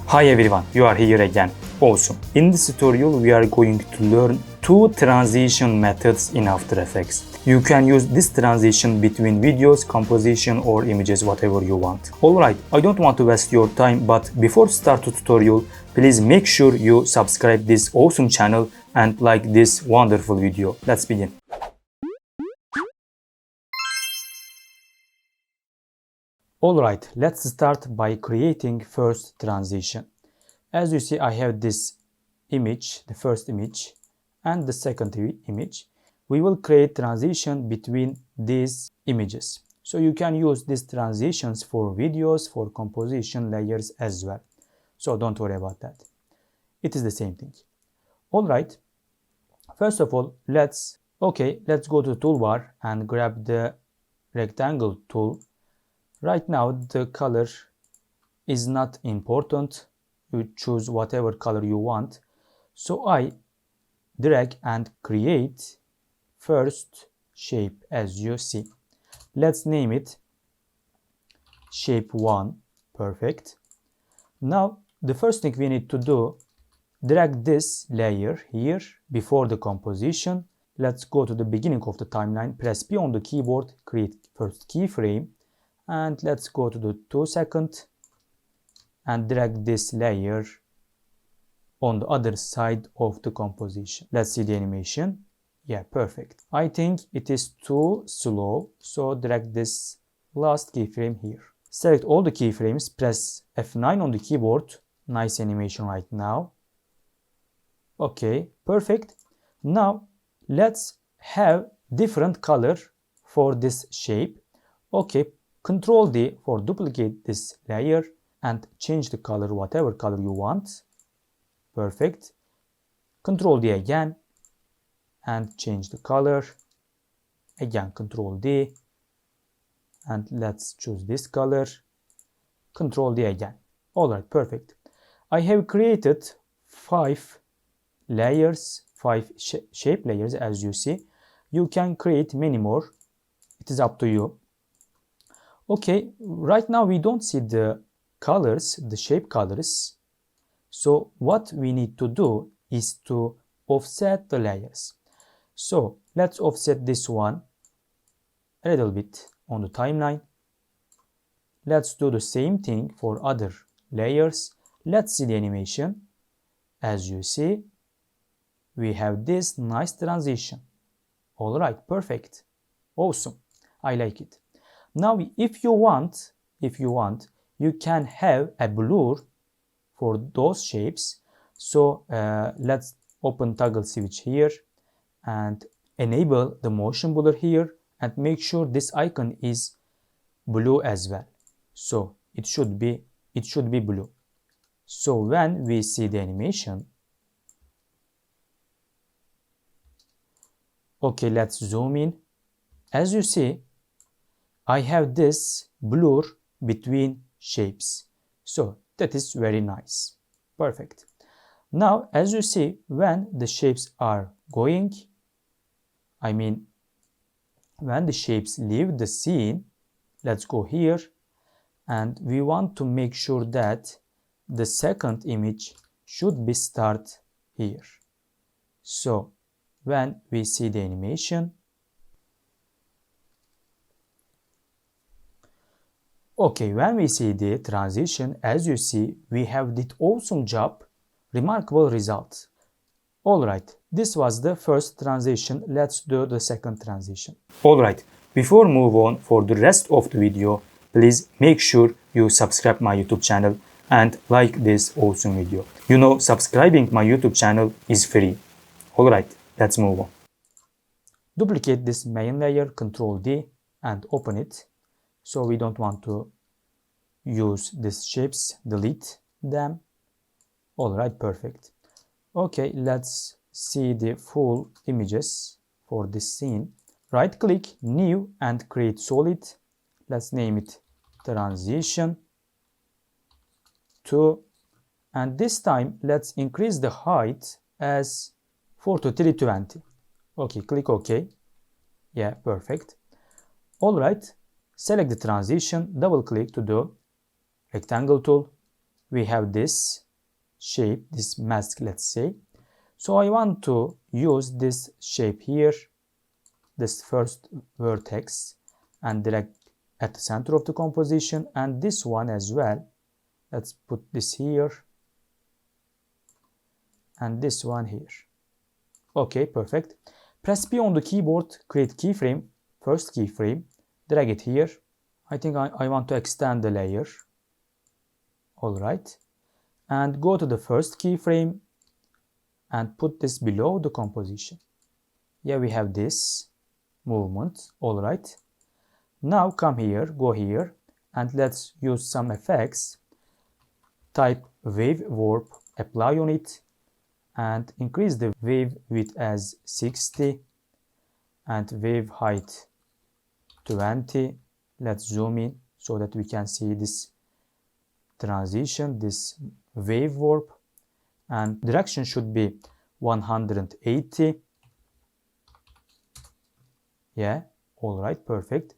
Hi everyone, you are here again. Awesome. In this tutorial we are going to learn two transition methods in After Effects. You can use this transition between videos, composition or images, whatever you want. Alright, I don't want to waste your time, but before start the tutorial, please make sure you subscribe this awesome channel and like this wonderful video. Let's begin. Alright, let's start by creating first transition. As you see, I have this image, the first image and the second image. We will create transition between these images. So you can use these transitions for videos, for composition layers as well. So don't worry about that. It is the same thing. Alright, first of all, let's go to the toolbar and grab the rectangle tool. Right now the color is not important. You choose whatever color you want. So I drag and create first shape as you see. Let's name it shape 1. Perfect. Now the first thing we need to do, drag this layer here before the composition. Let's go to the beginning of the timeline, press P on the keyboard, create first keyframe, and let's go to the 2 second and drag this layer on the other side of the composition. Let's see the animation. Yeah, perfect. I think it is too slow, so drag this last keyframe here. Select all the keyframes, press F9 on the keyboard. Nice animation right now. Okay, perfect. Now let's have different color for this shape. Okay, Control D for duplicate this layer and change the color, whatever color you want. Perfect. Control D again and change the color. Again, Control D and let's choose this color. Control D again. Alright, perfect. I have created 5 layers, 5 shape layers as you see. You can create many more. It is up to you. Okay, right now we don't see the colors, the shape colors. So what we need to do is to offset the layers. So let's offset this one a little bit on the timeline. Let's do the same thing for other layers. Let's see the animation. As you see, we have this nice transition. Alright, perfect. Awesome. I like it. Now if you want, you can have a blur for those shapes. So let's open toggle switch here and enable the motion blur here and make sure this icon is blue as well. So it should be blue. So when we see the animation, okay, let's zoom in. As you see, I have this blur between shapes. So that is very nice. Perfect. Now, as you see, when the shapes are going, when the shapes leave the scene, let's go here and we want to make sure that the second image should be start here. So when we see the animation, okay, when we see the transition, as you see, we have did awesome job, remarkable results. Alright, this was the first transition. Let's do the second transition. Alright, before move on for the rest of the video, please make sure you subscribe my YouTube channel and like this awesome video. You know, subscribing my YouTube channel is free. Alright, let's move on. Duplicate this main layer, Ctrl D and open it. So we don't want to use these shapes, delete them. Alright, perfect. Okay, let's see the full images for this scene. Right click, new and create solid. Let's name it transition 2. And this time let's increase the height as 4 to 320. Okay, click OK. Yeah, perfect. Alright. Select the transition, double click to the rectangle tool we have this shape, this mask, let's say. So I want to use this shape here, this first vertex, and drag at the center of the composition, and this one as well. Let's put this here and this one here. Okay, perfect. Press P on the keyboard, create keyframe, first keyframe, drag it here. I think I want to extend the layer. All right. And go to the first keyframe and put this below the composition. Yeah, we have this movement. All right. Now come here, go here, and let's use some effects. Type wave warp, apply on it, and increase the wave width as 60 and wave height 20. Let's zoom in so that we can see this transition, this wave warp, and direction should be 180. Yeah, all right, perfect.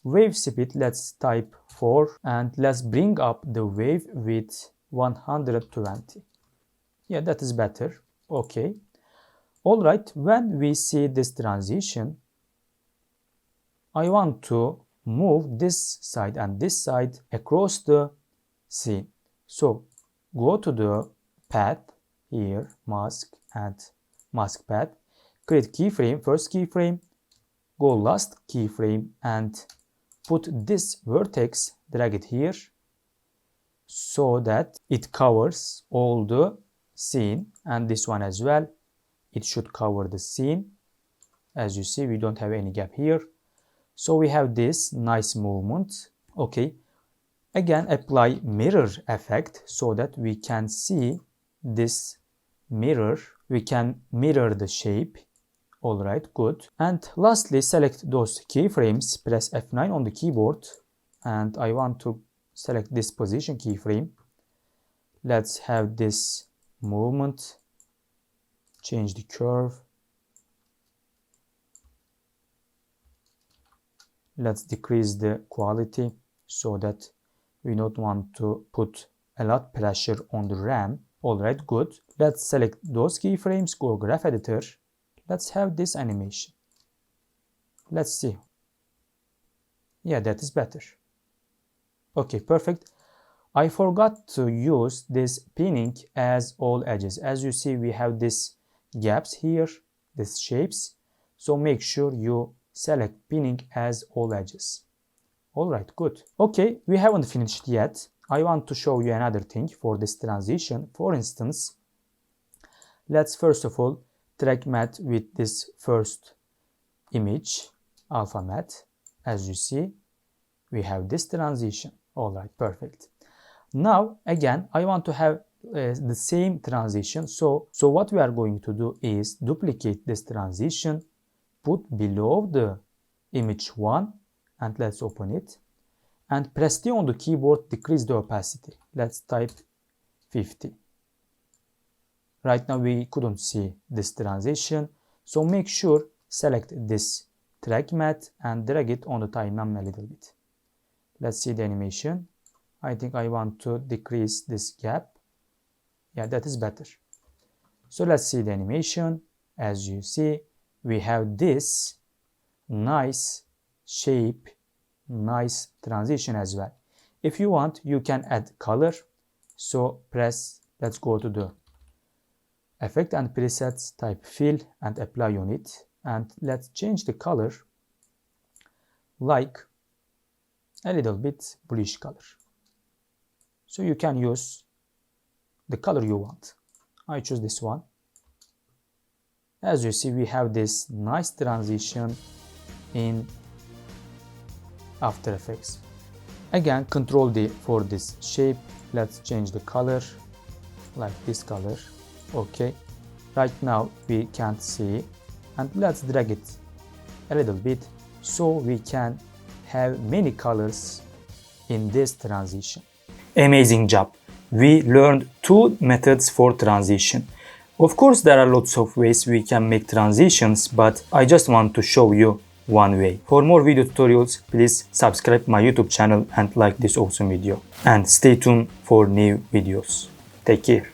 Wave speed, let's type 4, and let's bring up the wave width 120. Yeah, that is better. Okay. All right, when we see this transition, I want to move this side and this side across the scene. So go to the path here, mask and mask path, create keyframe, first keyframe, go last keyframe and put this vertex, drag it here so that it covers all the scene, and this one as well, it should cover the scene. As you see, we don't have any gap here, so we have this nice movement. Okay, again apply mirror effect so that we can see this mirror, we can mirror the shape. All right, good. And lastly, select those keyframes, press F9 on the keyboard, and I want to select this position keyframe. Let's have this movement, change the curve. Let's decrease the quality so that we don't want to put a lot pressure on the RAM. All right, good. Let's select those keyframes, go graph editor. Let's have this animation. Let's see. Yeah, that is better. Okay, perfect. I forgot to use this pinning as all edges. As you see, we have these gaps here, these shapes. So make sure you select pinning as all edges. All right, good. Okay, we haven't finished yet. I want to show you another thing for this transition. For instance, let's first of all track matte with this first image, alpha matte. As you see, we have this transition. All right, perfect. Now again, I want to have the same transition. So what we are going to do is duplicate this transition, put below the image 1, and let's open it. And press T on the keyboard, decrease the opacity. Let's type 50. Right now we couldn't see this transition, so make sure select this track matte and drag it on the timeline a little bit. Let's see the animation. I think I want to decrease this gap. Yeah, that is better. So let's see the animation. As you see, we have this nice shape, nice transition as well. If you want, you can add color. So let's go to the effect and presets, type fill and apply on it, and let's change the color like a little bit bluish color. So you can use the color you want. I choose this one. As you see, we have this nice transition in After Effects. Again, Control D for this shape. Let's change the color like this color. Okay, right now we can't see, and let's drag it a little bit so we can have many colors in this transition. Amazing job! We learned 2 methods for transition. Of course, there are lots of ways we can make transitions, but I just want to show you one way. For more video tutorials, please subscribe my YouTube channel and like this awesome video. And stay tuned for new videos. Take care.